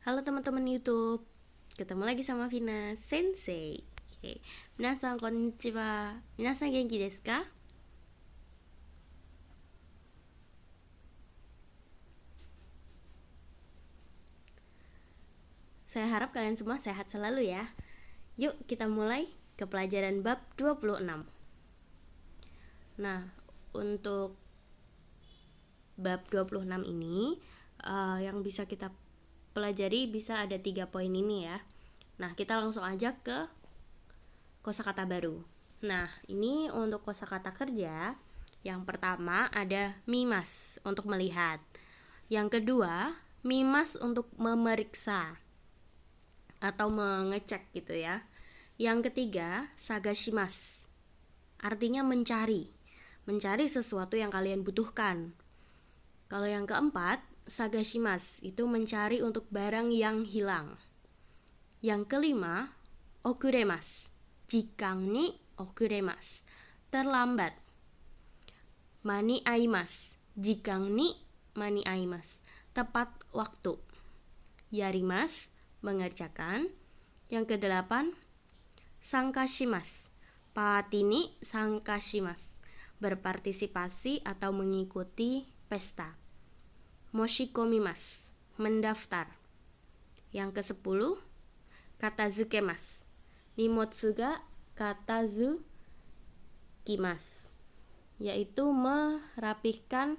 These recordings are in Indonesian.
Halo teman-teman YouTube, ketemu lagi sama Vina Sensei. Oke, minasan konnichiwa. Minasan genki desu ka? Saya harap kalian semua sehat selalu ya. Yuk kita mulai ke pelajaran bab 26. Nah, untuk bab 26 ini yang bisa kita pelajari bisa ada 3 poin ini ya. Nah, kita langsung aja ke kosakata baru. Nah, ini untuk kosakata kerja. Yang pertama ada mimas untuk melihat. Yang kedua, mimas untuk memeriksa atau mengecek gitu ya. Yang ketiga, sagashimas. Artinya mencari. Mencari sesuatu yang kalian butuhkan. Kalau yang keempat, sagashimas itu mencari untuk barang yang hilang. Yang kelima, okuremas. Jikang ni okuremas. Terlambat. Mani aimas. Jikang ni mani aimas. Tepat waktu. Yarimas, mengerjakan. Yang kedelapan, sankashimas. Patini sankashimas. Berpartisipasi atau mengikuti pesta. Moshikomimas, mendaftar. Yang ke-10, katazukemas. Nimotsu ga katazukimas, yaitu merapihkan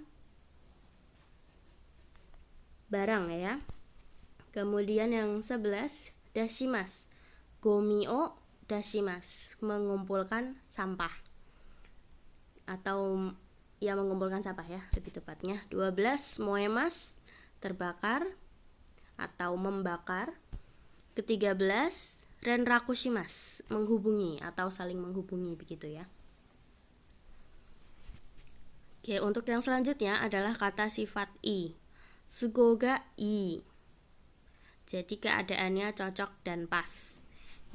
barang ya. Kemudian yang 11, dashimas. Gomi o dashimas, mengumpulkan sampah. Atau ya mengumpulkan sampah ya, lebih tepatnya. 12, moemas, terbakar atau membakar. Ke-13, renrakushimas, menghubungi atau saling menghubungi begitu ya. Oke, untuk yang selanjutnya adalah kata sifat i. Sugoga i. Jadi keadaannya cocok dan pas.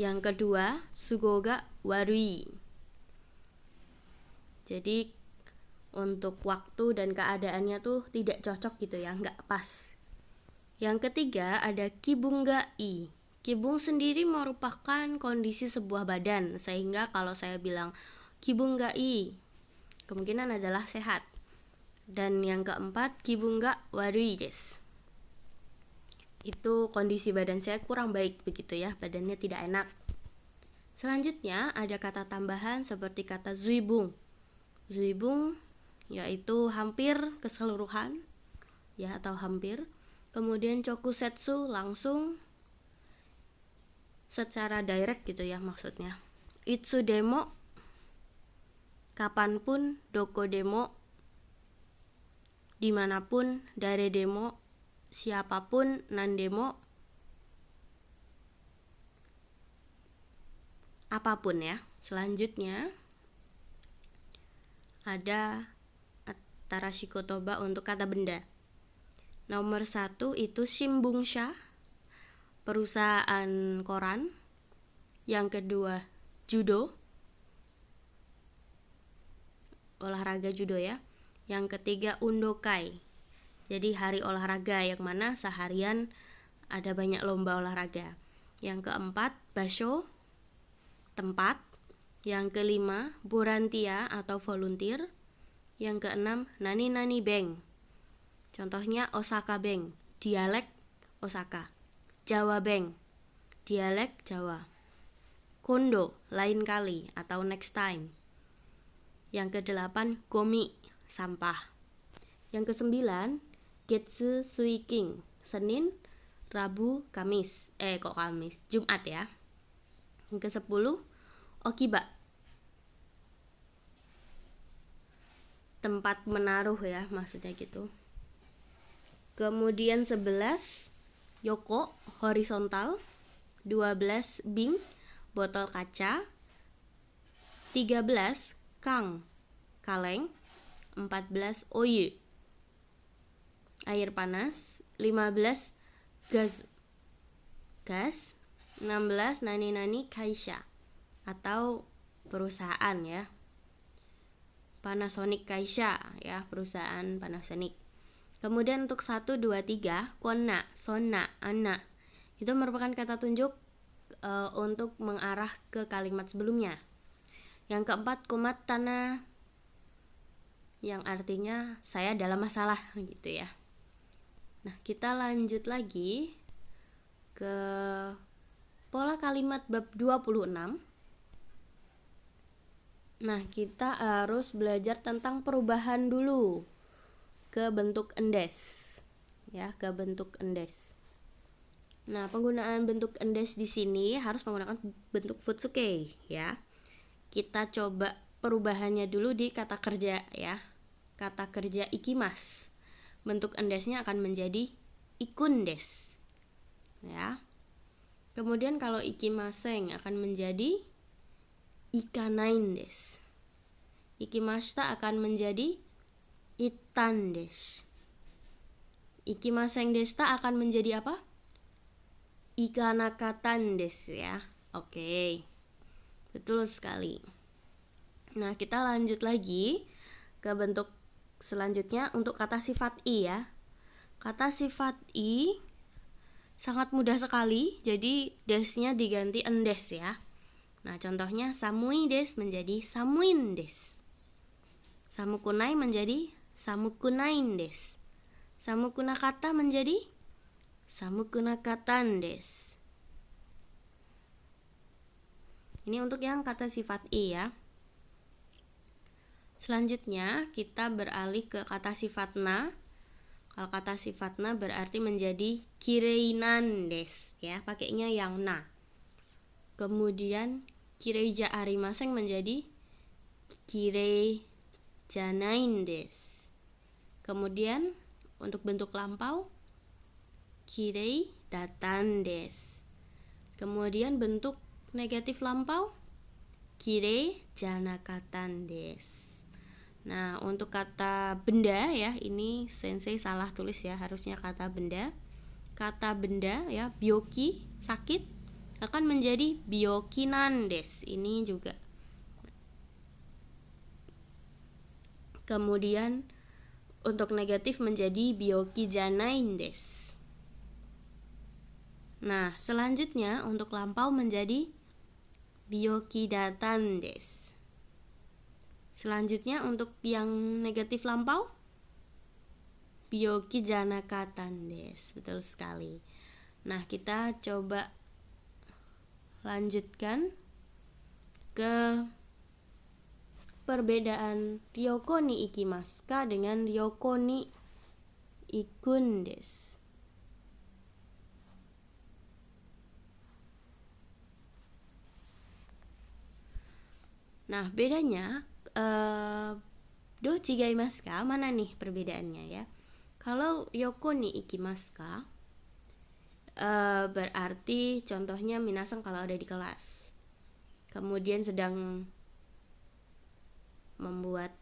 Yang kedua, sugoga warui. Jadi untuk waktu dan keadaannya tuh tidak cocok gitu ya, nggak pas. Yang ketiga ada kibunga i. Kibung sendiri merupakan kondisi sebuah badan, sehingga kalau saya bilang kibunga i, kemungkinan adalah sehat. Dan yang keempat, kibunga warui desu. Itu kondisi badan saya kurang baik begitu ya, badannya tidak enak. Selanjutnya ada kata tambahan seperti kata zuibung. Zuibung yaitu hampir keseluruhan ya, atau hampir. Kemudian chokusetsu, langsung secara direct gitu ya maksudnya. Itsu demo, kapanpun. Doko demo, dimanapun. Dare demo, siapapun. Nandemo, apapun ya. Selanjutnya ada atarashi kotoba untuk kata benda. Nomor 1 itu shimbungsha, perusahaan koran. Yang kedua, judo, olahraga judo ya. Yang ketiga, undokai, jadi hari olahraga yang mana seharian ada banyak lomba olahraga. Yang keempat, basho, tempat. Yang kelima, borantia atau volunteer. Yang keenam, nani-nani bank. Contohnya Osaka Bank, dialek Osaka. Jawa Bank, dialek Jawa. Kondo, lain kali atau next time. Yang kedelapan, gomi, sampah. Yang kesembilan, getsu suiking, Senin, Rabu, Kamis. Kamis? Jumat ya. Yang ke-10, okiba, tempat menaruh ya, maksudnya gitu. Kemudian 11, yoko, horizontal. 12, bing, botol kaca. 13, kang, kaleng. 14, oyu, air panas. 15, gas, gas. 16, nani-nani kaisha, atau perusahaan ya. Panasonic kaisha ya, perusahaan Panasonic. Kemudian untuk 1, 2, 3, konna, sonna, anna. Itu merupakan kata tunjuk untuk mengarah ke kalimat sebelumnya. Yang keempat, kumat tanah, yang artinya saya dalam masalah gitu ya. Nah, kita lanjut lagi ke pola kalimat bab 26. Nah, kita harus belajar tentang perubahan dulu ke bentuk endes. Ya, ke bentuk endes. Nah, penggunaan bentuk endes di sini harus menggunakan bentuk futsuke ya. Kita coba perubahannya dulu di kata kerja ya. Kata kerja ikimas. Bentuk endesnya akan menjadi ikundes. Ya. Kemudian kalau ikimaseng akan menjadi ikanain des. Ikimashita akan menjadi itan des. Ikimaseng desta akan menjadi apa? Ikanakatan des ya. Oke. Betul sekali. Nah, kita lanjut lagi ke bentuk selanjutnya untuk kata sifat i ya. Kata sifat i sangat mudah sekali, jadi desnya diganti endes ya. Nah, contohnya samui des menjadi samuin des. Samukunai menjadi samukunain des. Samukunakata menjadi samukunakatan des. Ini untuk yang kata sifat i ya. Selanjutnya kita beralih ke kata sifat na. Kalau kata sifat na berarti menjadi kireinan des ya, pakainya yang na. Kemudian kireija arimaseng menjadi kirei janain des. Kemudian untuk bentuk lampau kirei datan des. Kemudian bentuk negatif lampau kirei janakatan des. Nah, untuk kata benda ya, ini sensei salah tulis ya, harusnya kata benda. Kata benda ya, byoki, sakit, akan menjadi byokinan des. Ini juga. Kemudian untuk negatif menjadi byoki janain des. Nah, selanjutnya untuk lampau menjadi byoki datan des. Selanjutnya untuk yang negatif lampau byoki janakatan des. Betul sekali. Nah, kita coba lanjutkan ke perbedaan ryoko ni ikimasu ka dengan ryoko ni ikun des. Nah, bedanya do chigaimasu ka? Mana nih perbedaannya ya? Kalau ryoko ni ikimasu ka berarti contohnya minasang kalau ada di kelas. Kemudian sedang membuat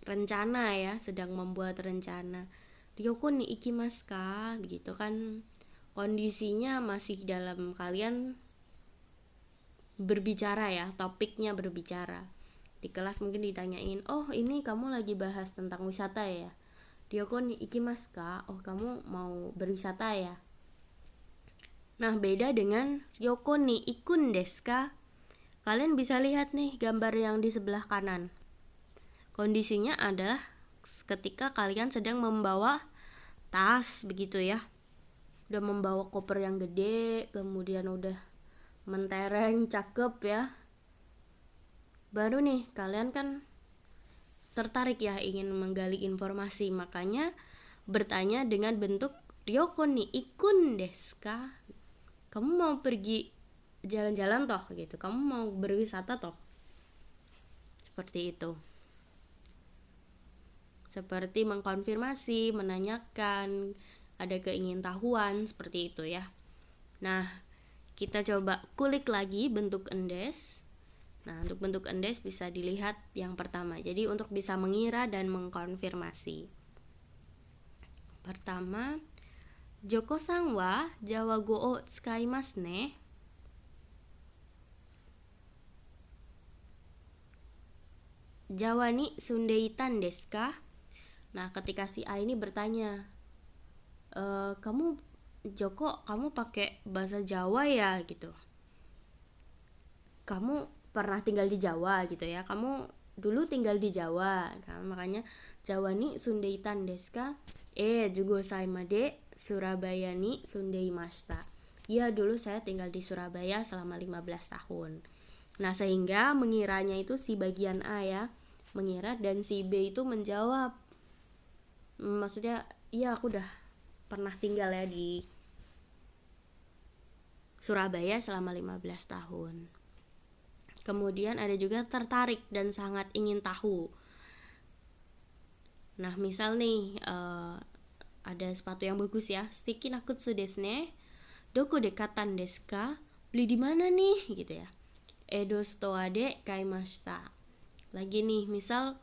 rencana ya, sedang membuat rencana. Ryoko ni ikimasu ka? Begitu kan, kondisinya masih dalam kalian berbicara ya, topiknya berbicara. Di kelas mungkin ditanyain, oh ini kamu lagi bahas tentang wisata ya? Ryoko ni ikimasu ka? Oh kamu mau berwisata ya? Nah, beda dengan ryoko ni ikun desu ka? Kalian bisa lihat nih gambar yang di sebelah kanan. Kondisinya adalah ketika kalian sedang membawa tas begitu ya. Udah membawa koper yang gede, kemudian udah mentereng, cakep ya. Baru nih kalian kan tertarik ya ingin menggali informasi, makanya bertanya dengan bentuk ryoko ni ikun desu ka? Kamu mau pergi jalan-jalan toh gitu, kamu mau berwisata toh. Seperti itu. Seperti mengkonfirmasi, menanyakan, ada keingintahuan seperti itu ya. Nah, kita coba kulik lagi bentuk endes. Nah, untuk bentuk endes bisa dilihat yang pertama. Jadi untuk bisa mengira dan mengkonfirmasi. Pertama, Joko-san wa Jawa go o tsukaimasu ne. Jawa ni sundeitan desu ka? Nah, ketika si A ini bertanya, kamu Joko, kamu pakai bahasa Jawa ya gitu. Kamu pernah tinggal di Jawa gitu ya. Kamu dulu tinggal di Jawa. Kan? Makanya Jawa ni sundeitan desu ka? Jugo saimade Surabaya ni sundeimashita. Ya, dulu saya tinggal di Surabaya selama 15 tahun. Nah, sehingga mengiranya itu si bagian A ya, mengira, dan si B itu menjawab. Maksudnya, iya aku udah pernah tinggal ya di Surabaya selama 15 tahun. Kemudian ada juga tertarik dan sangat ingin tahu. Nah, misal nih ada sepatu yang bagus ya. Stiki nakutsu desu ne. Doko de katan desu ka? Beli di mana nih gitu ya. Edo stoa de kaimashita. Lagi nih, misal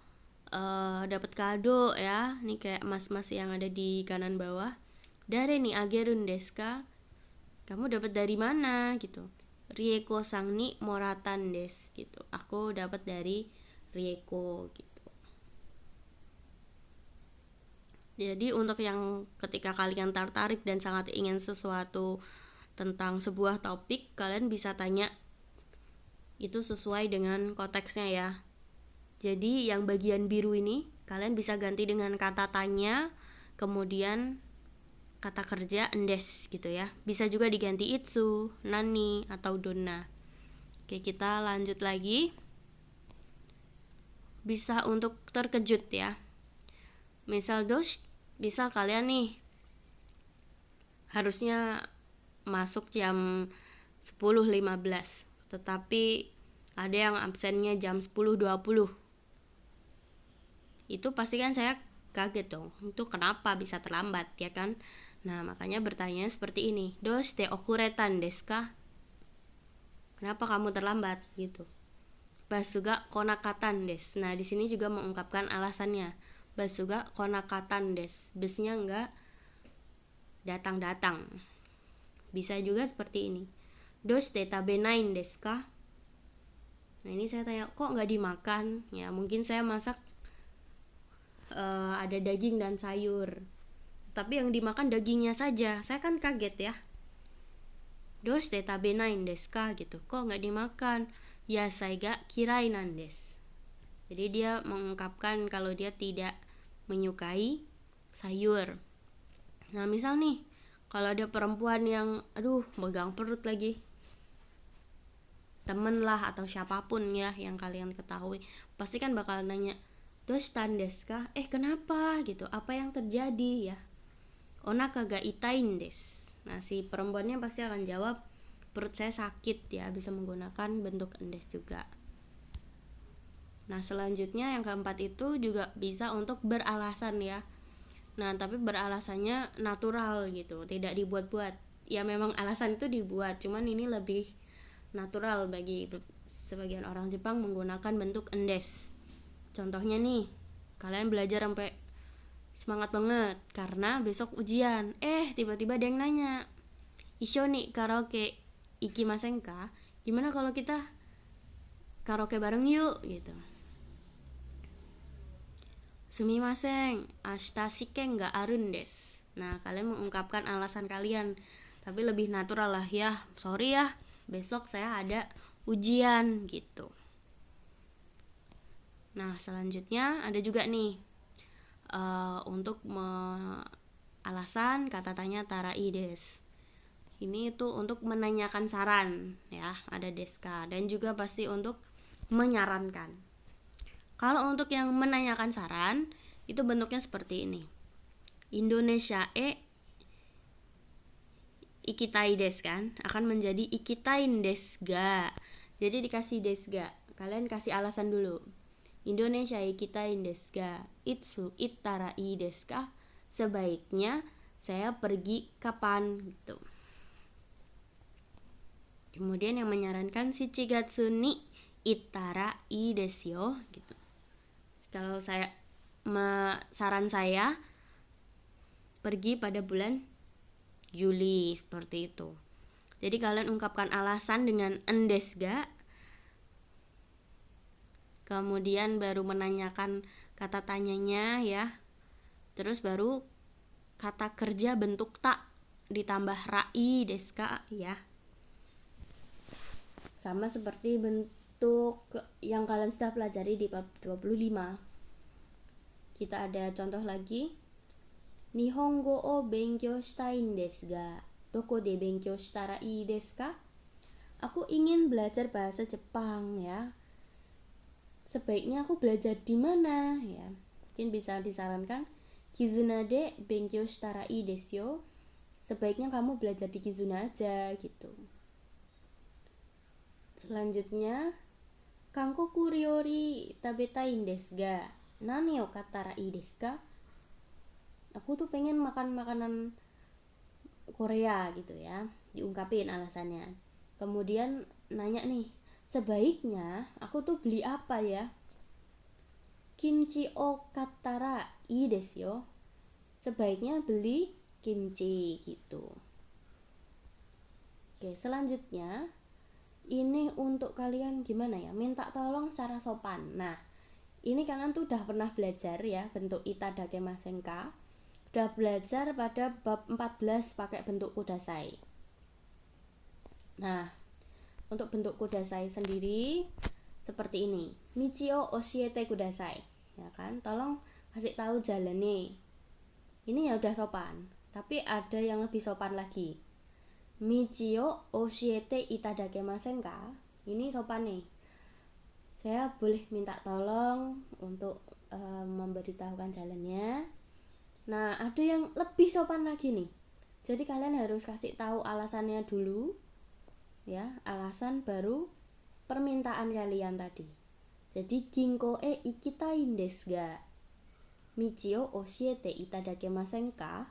dapat kado ya. Nih kayak mas-mas yang ada di kanan bawah. Dare ni agerun desu ka? Kamu dapat dari mana gitu. Rieko sang ni moratan des gitu. Aku dapat dari Rieko gitu. Jadi untuk yang ketika kalian tertarik dan sangat ingin sesuatu tentang sebuah topik, kalian bisa tanya itu sesuai dengan konteksnya ya. Jadi yang bagian biru ini kalian bisa ganti dengan kata tanya, kemudian kata kerja endes gitu ya. Bisa juga diganti itsu, nani, atau donna. Oke, kita lanjut lagi. Bisa untuk terkejut ya. Misal bisa kalian nih harusnya masuk jam 10.15, tetapi ada yang absennya jam 10.20. Itu pasti kan saya kaget dong. Itu kenapa bisa terlambat ya kan? Nah, makanya bertanya seperti ini. Doshite okuretan desu ka? Kenapa kamu terlambat gitu? Basuga konakatan des. Nah, di sini juga mengungkapkan alasannya. Basuga konakatan des. Busnya enggak datang-datang. Bisa juga seperti ini. Doshite tabenain desu ka? Nah, ini saya tanya, kok enggak dimakan? Ya, mungkin saya masak ada daging dan sayur. Tapi yang dimakan dagingnya saja. Saya kan kaget ya. Doshite tabenain desu ka gitu. Kok nggak dimakan? Yasai ga kirai nan desu. Jadi dia mengungkapkan kalau dia tidak menyukai sayur. Nah, misal nih, kalau ada perempuan yang megang perut lagi, temen lah atau siapapun ya yang kalian ketahui, pasti kan bakal nanya, "Doshita desu ka?" Kenapa gitu? Apa yang terjadi ya? Onaka ga itain desu. Nah, si perempuannya pasti akan jawab, perut saya sakit ya, bisa menggunakan bentuk endes juga. Nah, selanjutnya yang keempat itu juga bisa untuk beralasan ya. Nah, tapi beralasannya natural gitu, tidak dibuat-buat. Ya memang alasan itu dibuat, cuman ini lebih natural bagi sebagian orang Jepang menggunakan bentuk endes. Contohnya nih, kalian belajar sampai semangat banget karena besok ujian. Tiba-tiba ada yang nanya, "Isho ni karaoke ikimasen ka?" Gimana kalau kita karaoke bareng yuk gitu. "Sumimasen, ashita shiken ga arun desu." Nah, kalian mengungkapkan alasan kalian, tapi lebih natural lah ya. "Sorry ya, besok saya ada ujian" gitu. Nah, selanjutnya ada juga nih untuk alasan kata tanya tarai desu. Ini itu untuk menanyakan saran ya, ada deska, dan juga pasti untuk menyarankan. Kalau untuk yang menanyakan saran itu bentuknya seperti ini. Indonesia ikitai desu kan akan menjadi ikitain desu ga. Jadi dikasih desu ga. Kalian kasih alasan dulu. Indonesia ikitain desu ga. Itsu ittara ii desu ka? Sebaiknya saya pergi kapan gitu. Kemudian yang menyarankan shichigatsu ni ittara ii desu yo gitu. Kalau saran saya pergi pada bulan Juli seperti itu. Jadi kalian ungkapkan alasan dengan endes ga, kemudian baru menanyakan kata tanyanya ya, terus baru kata kerja bentuk tak. ditambah rai desu ka ya. Sama seperti bentuk yang kalian sudah pelajari di bab 25. Kita ada contoh lagi. Nihongo o benkyou shitain desu ga, doko de benkyou shitara ii desu ka? Aku ingin belajar bahasa Jepang ya. Sebaiknya aku belajar di mana ya? Mungkin bisa disarankan Kizuna de benkyou shitara ii desu yo. Sebaiknya kamu belajar di Kizuna aja gitu. Selanjutnya, Kankoku ryori tabetain desu ga, nani o kattara ii desu ka? Aku tuh pengen makan makanan Korea gitu ya. Diungkapin alasannya. Kemudian nanya nih, sebaiknya aku tuh beli apa ya? Kimchi o kattara ii desu yo. Sebaiknya beli kimchi gitu. Oke, selanjutnya ini untuk kalian gimana ya? Minta tolong secara sopan. Nah, ini kalian tuh udah pernah belajar ya bentuk itadakimasen ka. Udah belajar pada bab 14 pakai bentuk kudasai. Nah, untuk bentuk kudasai sendiri seperti ini. Michi o oshiete kudasai. Ya kan? Tolong kasih tahu jalannya. Ini ya udah sopan, tapi ada yang lebih sopan lagi. Michi o oshiete itadakimasen ka? Ini sopan nih. Saya boleh minta tolong untuk memberitahukan jalannya. Nah, ada yang lebih sopan lagi nih. Jadi kalian harus kasih tahu alasannya dulu. Ya, alasan baru permintaan kalian tadi. Jadi ginko e ikitain desu ga, michi o oshiete itadakimasen ka?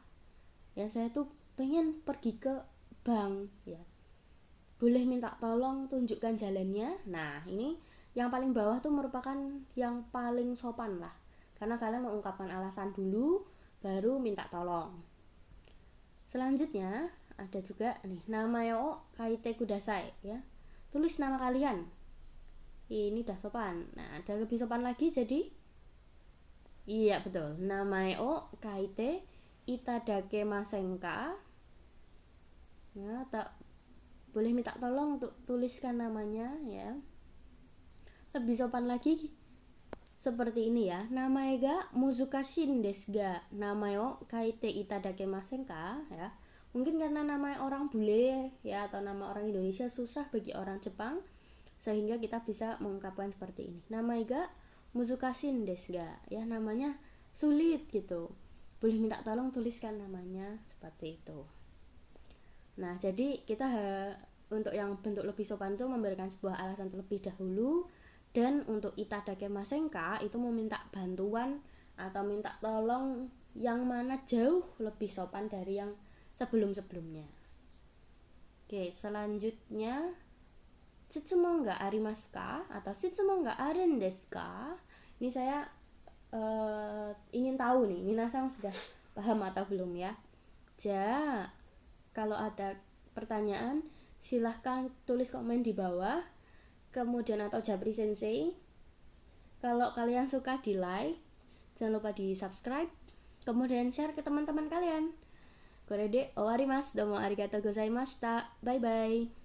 Ya, saya tuh pengen pergi ke bank ya. Boleh minta tolong tunjukkan jalannya. Nah, ini yang paling bawah tuh merupakan yang paling sopan lah. Karena kalian mengungkapkan alasan dulu baru minta tolong. Selanjutnya ada juga nih, namae o kaite kudasai ya. Tulis nama kalian. Ini udah sopan. Nah, ada lebih sopan lagi jadi iya betul. Namae o kaite itadakimasen ka? Ya, tak boleh minta tolong untuk tuliskan namanya ya. Lebih sopan lagi seperti ini ya. Namae ga muzukashin desu ga, namae o kaite itadakimasen ka? Ya. Mungkin karena nama orang bule ya atau nama orang Indonesia susah bagi orang Jepang sehingga kita bisa mengungkapkan seperti ini. Namae ga muzukashin desu ga, ya namanya sulit gitu. Boleh minta tolong tuliskan namanya seperti itu. Nah, jadi kita untuk yang bentuk lebih sopan itu memberikan sebuah alasan terlebih dahulu. Dan untuk itadakimasen ka itu meminta bantuan atau minta tolong yang mana jauh lebih sopan dari yang sebelum-sebelumnya. Oke, selanjutnya shitsumon ga arimasu ka atau shitsumon ga aru desu ka? Ini saya ingin tahu nih, minasan sudah paham atau belum ya? Kalau ada pertanyaan silahkan tulis komen di bawah. Kemudian atau Japri Sensei, kalau kalian suka di like, jangan lupa di subscribe, kemudian share ke teman-teman kalian. Korede owarimasu. Domo arigatou gozaimashita. Bye bye.